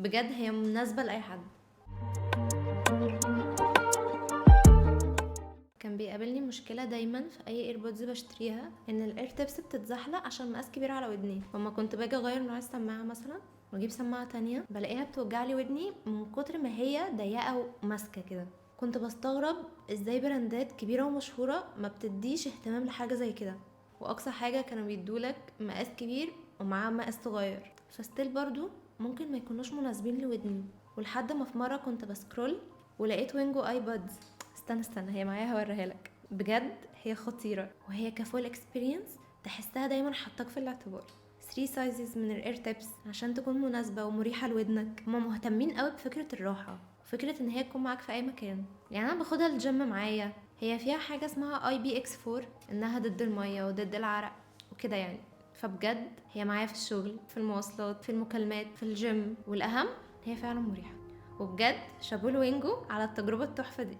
بجد هي مناسبة لأي حد. كان بيقابلني مشكلة دايما في اي ايربودز بشتريها، ان الاير تيبس بتتزحلق عشان مقاس كبير على ودني. لما كنت باجي اغير نوع السماعة مثلا واجيب سماعة تانية بلاقيها بتوجعلي ودني من كتر ما هي ضيقة وماسكة كده. كنت بستغرب ازاي براندات كبيرة ومشهورة ما بتديش اهتمام لحاجة زي كده، واقصى حاجة كانوا بيدولك مقاس كبير ومعاه مقاس صغير، فستيل برضو ممكن ما يكونوش مناسبين لودني. ولحد ما في مرة كنت بسكرول ولقيت وينجو ايبادز. استنى هي معايا هوريها لك. بجد هي خطيرة، وهي كفول اكسبيرينس تحسها دايما حطاك في الاعتبار. 3 سايزز من الاير تيبس عشان تكون مناسبة ومريحة لودنك. هما مهتمين قوي بفكرة الراحة، فكرة ان هي تكون معاك في اي مكان. يعني انا باخدها الجيم معايا، هي فيها حاجة اسمها اي بي اكس 4 انها ضد المية وضد العرق وكده يعني. فبجد هي معايا في الشغل، في المواصلات، في المكالمات، في الجيم، والاهم هي فعلا مريحة. وبجد شابول وينجو على التجربة التحفة دي.